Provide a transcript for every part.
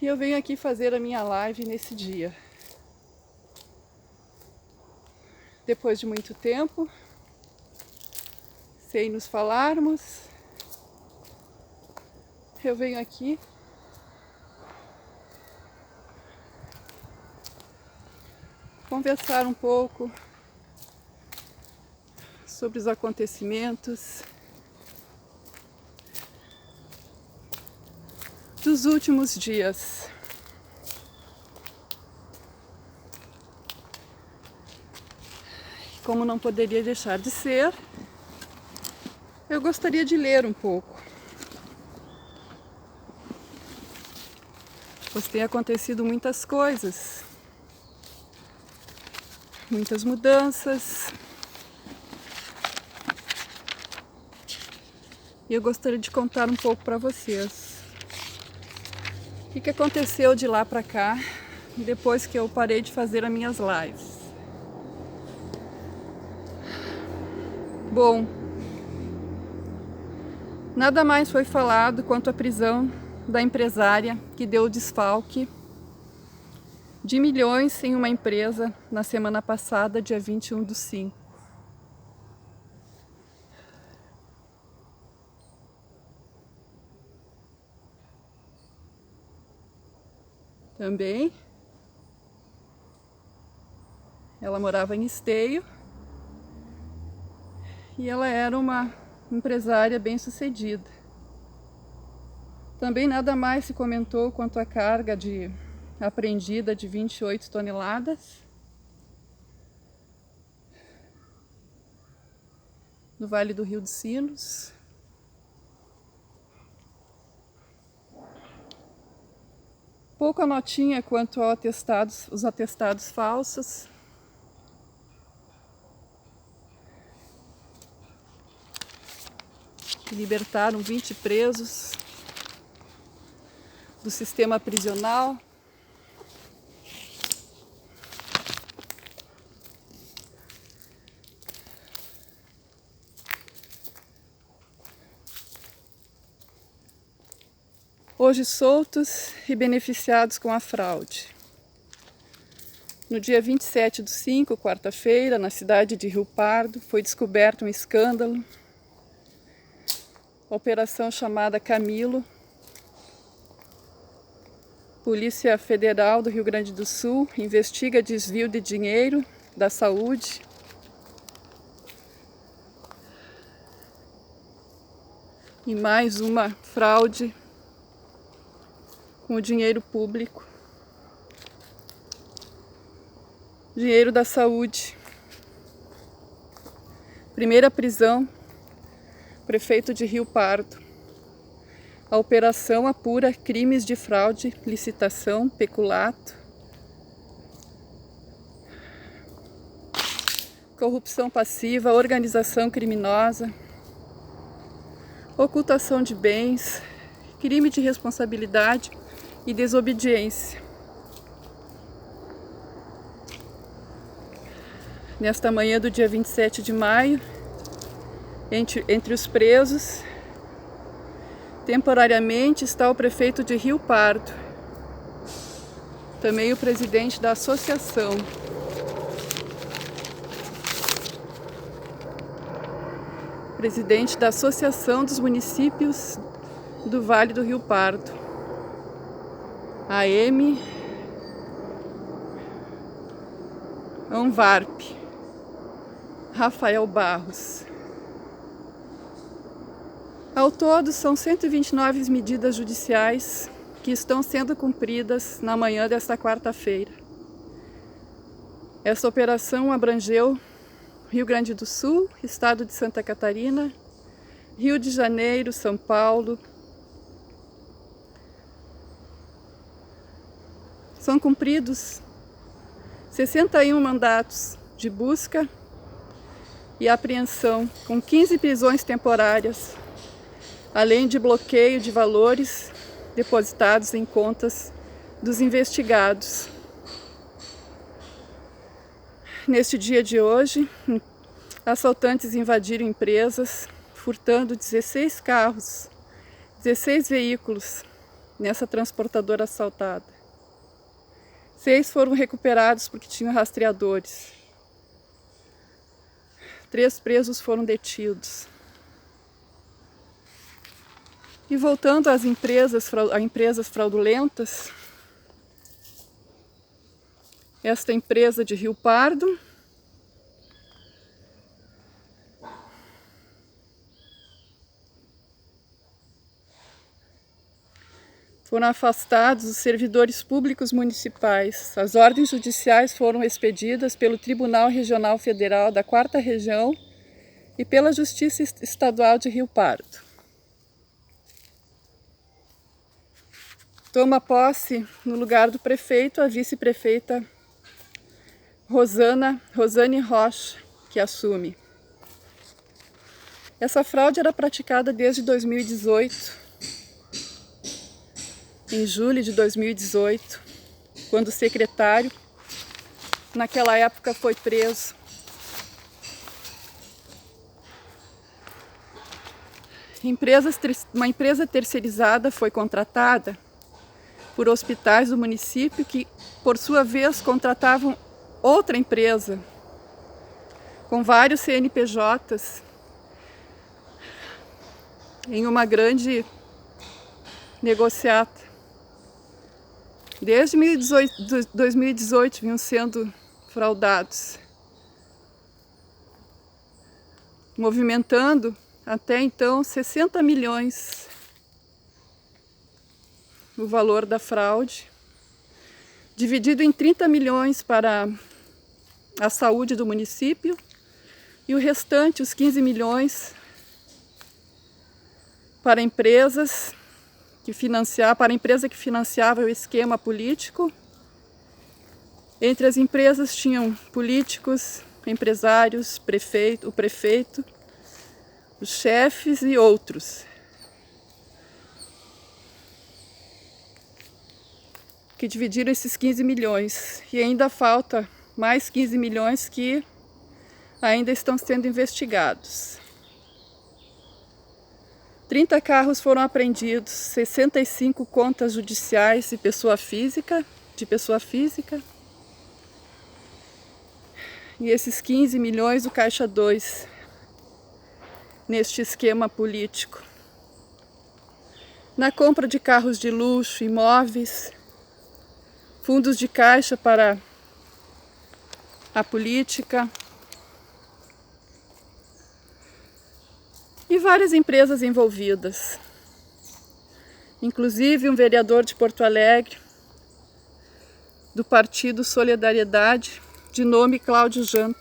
E eu venho aqui fazer a minha live nesse dia. Depois de muito tempo, sem nos falarmos, eu venho aqui conversar um pouco sobre os acontecimentos dos últimos dias. Como não poderia deixar de ser, eu gostaria de ler um pouco. Pois tem acontecido muitas coisas, muitas mudanças. E eu gostaria de contar um pouco para vocês o que aconteceu de lá para cá, depois que eu parei de fazer as minhas lives. Bom, nada mais foi falado quanto a prisão da empresária que deu desfalque de milhões em uma empresa na semana passada, dia 21/5. Também ela morava em Esteio e ela era uma empresária bem-sucedida. Também nada mais se comentou quanto à carga apreendida de 28 toneladas no Vale do Rio dos Sinos. Pouca notinha quanto os atestados falsos. Que libertaram 20 presos do sistema prisional. Hoje soltos e beneficiados com a fraude. No dia 27/5, quarta-feira, na cidade de Rio Pardo, foi descoberto um escândalo. Operação chamada Camilo. Polícia Federal do Rio Grande do Sul investiga desvio de dinheiro da saúde. E mais uma fraude com o dinheiro público. Dinheiro da saúde. Primeira prisão, prefeito de Rio Pardo. A operação apura crimes de fraude, licitação, peculato, corrupção passiva, organização criminosa, ocultação de bens, crime de responsabilidade e desobediência. Nesta manhã do dia 27 de maio, entre os presos, temporariamente está o prefeito de Rio Pardo, também o presidente da associação. Presidente da Associação dos Municípios do Vale do Rio Pardo, AM Anvarp, Rafael Barros. Ao todo, são 129 medidas judiciais que estão sendo cumpridas na manhã desta quarta-feira. Essa operação abrangeu Rio Grande do Sul, Estado de Santa Catarina, Rio de Janeiro, São Paulo. São cumpridos 61 mandatos de busca e apreensão, com 15 prisões temporárias, além de bloqueio de valores depositados em contas dos investigados. Neste dia de hoje, assaltantes invadiram empresas, furtando 16 carros, 16 veículos, nessa transportadora assaltada. 6 foram recuperados porque tinham rastreadores. 3 presos foram detidos. E voltando às empresas fraudulentas, esta empresa de Rio Pardo foram afastados os servidores públicos municipais. As ordens judiciais foram expedidas pelo Tribunal Regional Federal da 4ª Região e pela Justiça Estadual de Rio Pardo. Toma posse no lugar do prefeito a vice-prefeita Rosane Rocha, que assume. Essa fraude era praticada desde 2018, em julho de 2018, quando o secretário, naquela época, foi preso. Uma empresa terceirizada foi contratada por hospitais do município que, por sua vez, contratavam outra empresa com vários CNPJs em uma grande negociata. Desde 2018 vinham sendo fraudados, movimentando até então 60 milhões o valor da fraude, dividido em 30 milhões para a saúde do município e o restante, os 15 milhões, para empresas para a empresa que financiava o esquema político. Entre as empresas tinham políticos, empresários, o prefeito, os chefes e outros, que dividiram esses 15 milhões. E ainda falta mais 15 milhões que ainda estão sendo investigados. 30 carros foram apreendidos, 65 contas judiciais de pessoa física, e esses 15 milhões do Caixa 2, neste esquema político. Na compra de carros de luxo, imóveis, fundos de caixa para a política, e várias empresas envolvidas, inclusive um vereador de Porto Alegre, do Partido Solidariedade, de nome Cláudio Janta,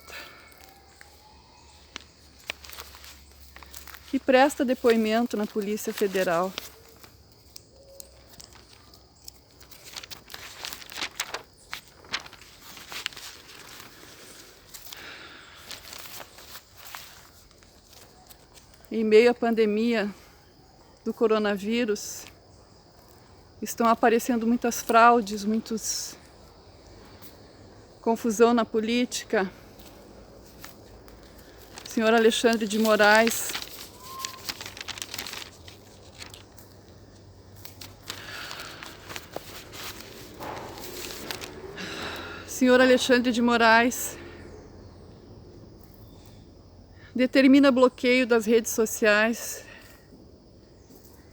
que presta depoimento na Polícia Federal. Em meio à pandemia do coronavírus, estão aparecendo muitas fraudes, confusão na política. O senhor Alexandre de Moraes determina bloqueio das redes sociais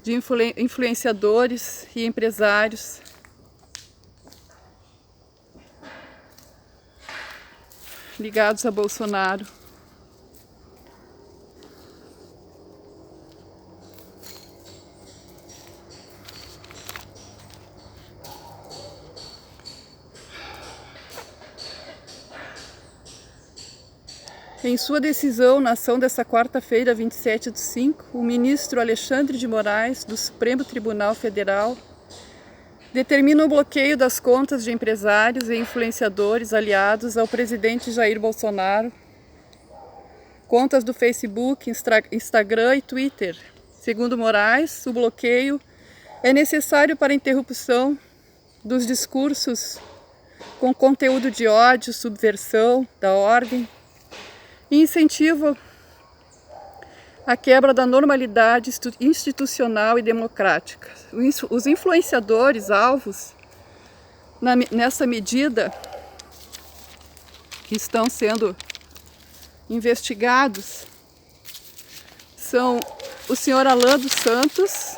de influenciadores e empresários ligados a Bolsonaro. Em sua decisão, na ação desta quarta-feira, 27/5, o ministro Alexandre de Moraes, do Supremo Tribunal Federal, determina o bloqueio das contas de empresários e influenciadores aliados ao presidente Jair Bolsonaro, contas do Facebook, Instagram e Twitter. Segundo Moraes, o bloqueio é necessário para a interrupção dos discursos com conteúdo de ódio, subversão da ordem e incentivo a quebra da normalidade institucional e democrática. Os influenciadores alvos, nessa medida, que estão sendo investigados, são o senhor Alan dos Santos,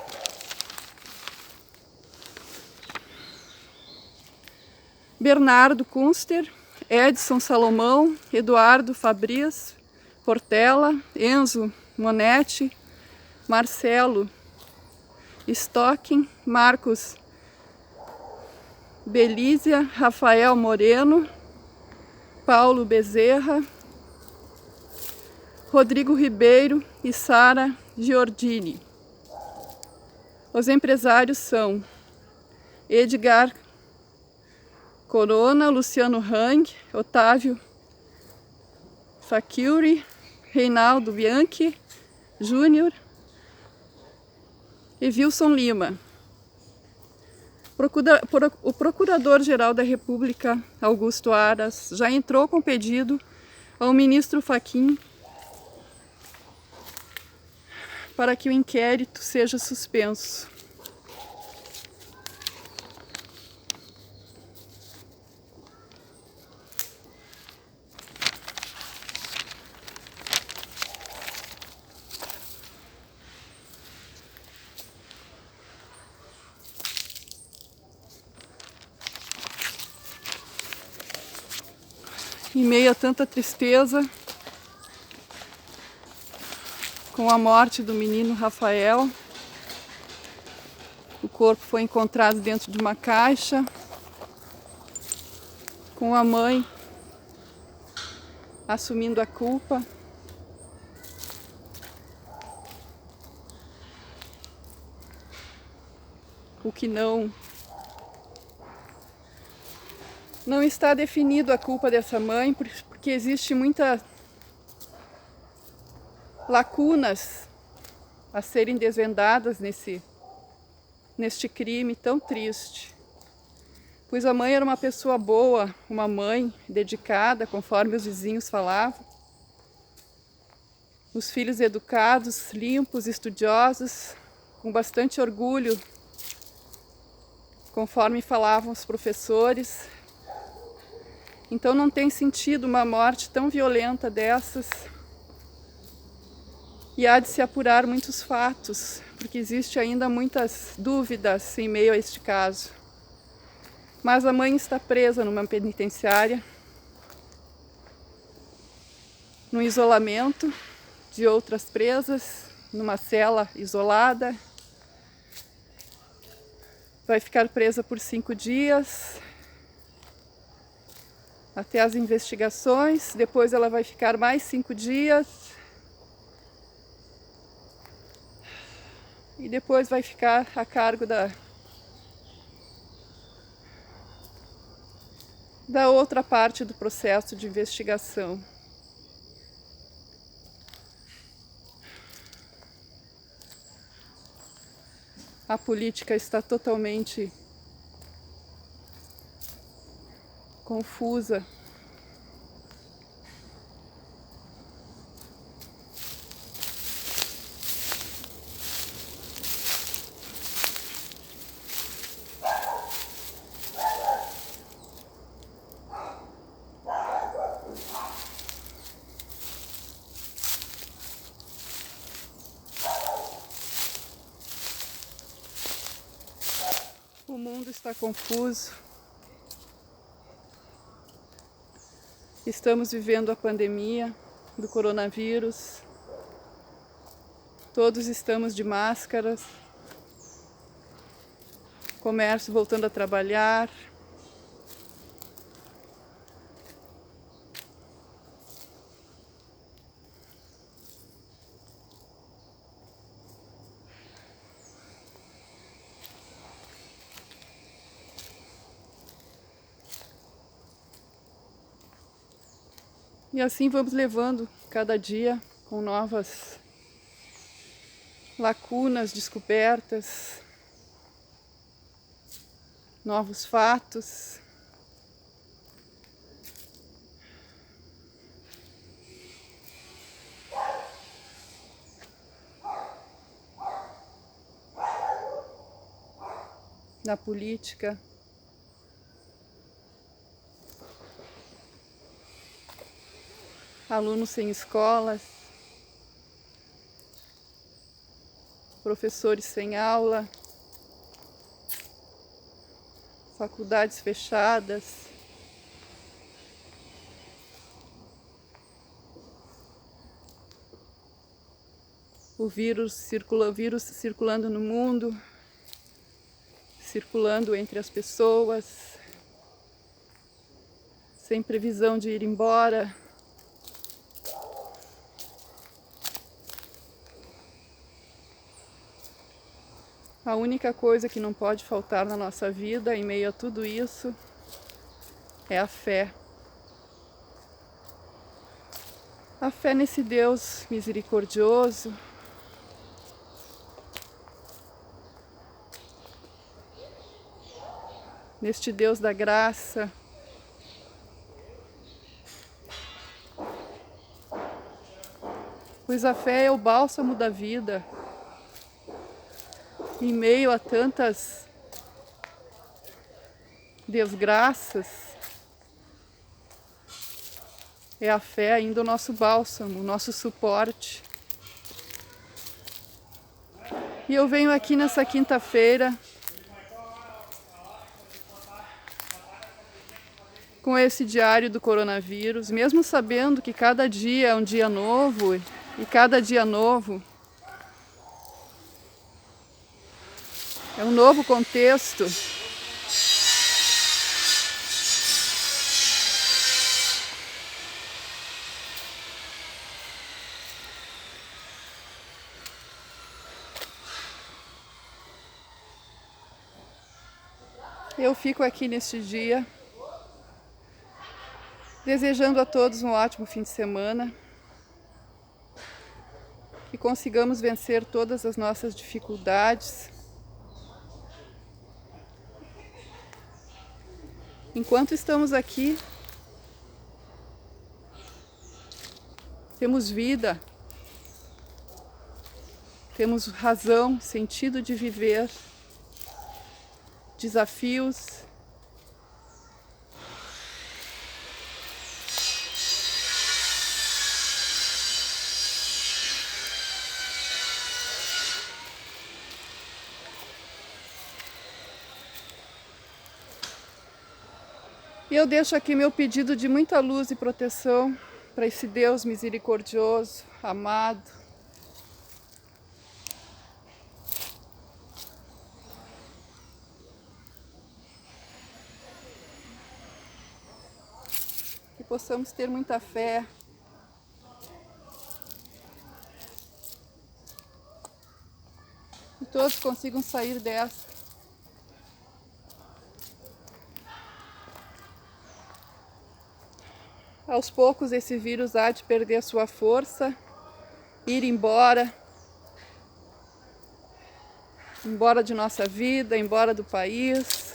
Bernardo Kunster, Edson Salomão, Eduardo Fabris Portela, Enzo Monetti, Marcelo Stocking, Marcos Belízia, Rafael Moreno, Paulo Bezerra, Rodrigo Ribeiro e Sara Giordini. Os empresários são Edgar Corona, Luciano Hang, Otávio Facchiuri, Reinaldo Bianchi Júnior e Wilson Lima. O Procurador-Geral da República, Augusto Aras, já entrou com pedido ao ministro Fachin para que o inquérito seja suspenso. Em meio a tanta tristeza, com a morte do menino Rafael, o corpo foi encontrado dentro de uma caixa, com a mãe assumindo a culpa. O que não está definido a culpa dessa mãe, porque existe muitas lacunas a serem desvendadas neste crime tão triste. Pois a mãe era uma pessoa boa, uma mãe dedicada, conforme os vizinhos falavam. Os filhos educados, limpos, estudiosos, com bastante orgulho, conforme falavam os professores. Então não tem sentido uma morte tão violenta dessas. E há de se apurar muitos fatos, porque existe ainda muitas dúvidas em meio a este caso. Mas a mãe está presa numa penitenciária, no isolamento de outras presas, numa cela isolada. Vai ficar presa por 5 dias, até as investigações. Depois ela vai ficar mais 5 dias. E depois vai ficar a cargo da outra parte do processo de investigação. A política está totalmente confusa. O mundo está confuso. Estamos vivendo a pandemia do coronavírus. Todos estamos de máscaras. Comércio voltando a trabalhar. E assim vamos levando cada dia com novas lacunas descobertas, novos fatos. na política, alunos sem escolas, professores sem aula, faculdades fechadas, o vírus circulando no mundo, circulando entre as pessoas, sem previsão de ir embora. A única coisa que não pode faltar na nossa vida, em meio a tudo isso, é a fé. A fé nesse Deus misericordioso, neste Deus da graça, pois a fé é o bálsamo da vida. Em meio a tantas desgraças, é a fé ainda o nosso bálsamo, o nosso suporte. E eu venho aqui nessa quinta-feira com esse diário do coronavírus, mesmo sabendo que cada dia é um dia novo e cada dia novo é um novo contexto. Eu fico aqui neste dia, desejando a todos um ótimo fim de semana, que consigamos vencer todas as nossas dificuldades. Enquanto estamos aqui, temos vida, temos razão, sentido de viver, desafios. E eu deixo aqui meu pedido de muita luz e proteção para esse Deus misericordioso, amado. Que possamos ter muita fé. Que todos consigam sair dessa. Aos poucos esse vírus há de perder a sua força, ir embora de nossa vida, embora do país,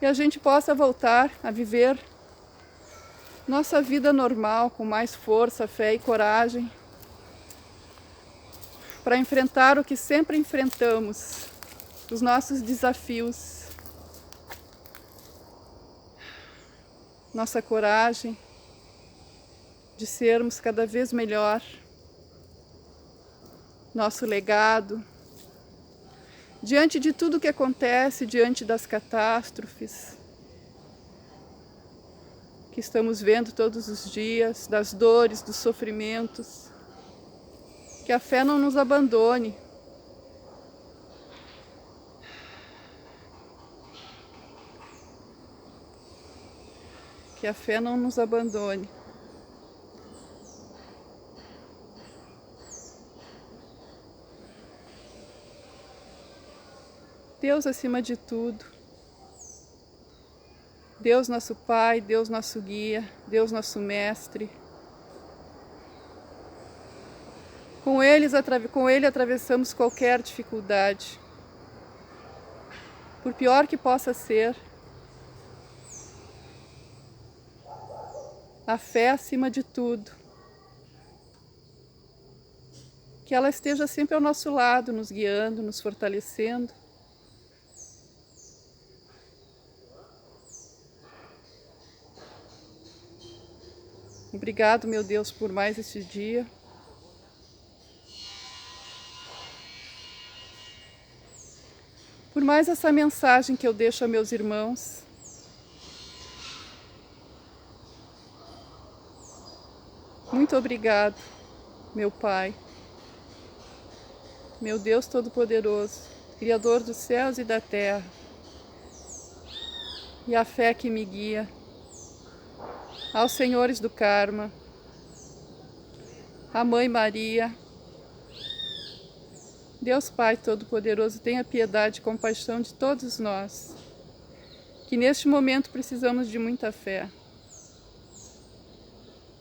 e a gente possa voltar a viver nossa vida normal, com mais força, fé e coragem, para enfrentar o que sempre enfrentamos, os nossos desafios. Nossa coragem de sermos cada vez melhor, nosso legado, diante de tudo que acontece, diante das catástrofes que estamos vendo todos os dias, das dores, dos sofrimentos, que a fé não nos abandone. Que a fé não nos abandone. Deus acima de tudo. Deus nosso Pai, Deus nosso guia, Deus nosso mestre. Com Ele atravessamos qualquer dificuldade. Por pior que possa ser, a fé acima de tudo. Que ela esteja sempre ao nosso lado, nos guiando, nos fortalecendo, Obrigado, meu Deus, por mais este dia. Por mais essa mensagem que eu deixo a meus irmãos. Muito obrigado, meu Pai, meu Deus Todo-Poderoso, Criador dos céus e da terra, e a fé que me guia, aos senhores do karma, a Mãe Maria. Deus Pai Todo-Poderoso, tenha piedade e compaixão de todos nós, que neste momento precisamos de muita fé,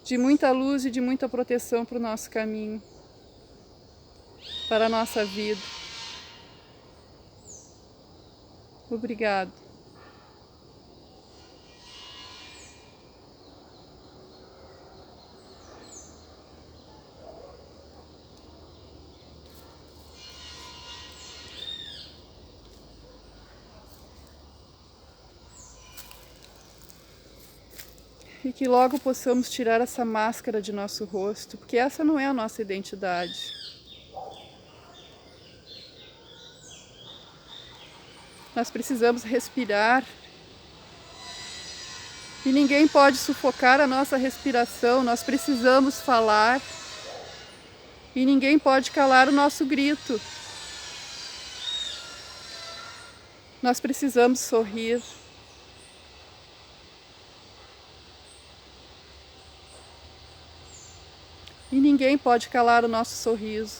de muita luz e de muita proteção para o nosso caminho, para a nossa vida. Obrigado. E que logo possamos tirar essa máscara de nosso rosto, porque essa não é a nossa identidade. Nós precisamos respirar e ninguém pode sufocar a nossa respiração. Nós precisamos falar e ninguém pode calar o nosso grito. Nós precisamos sorrir. E ninguém pode calar o nosso sorriso.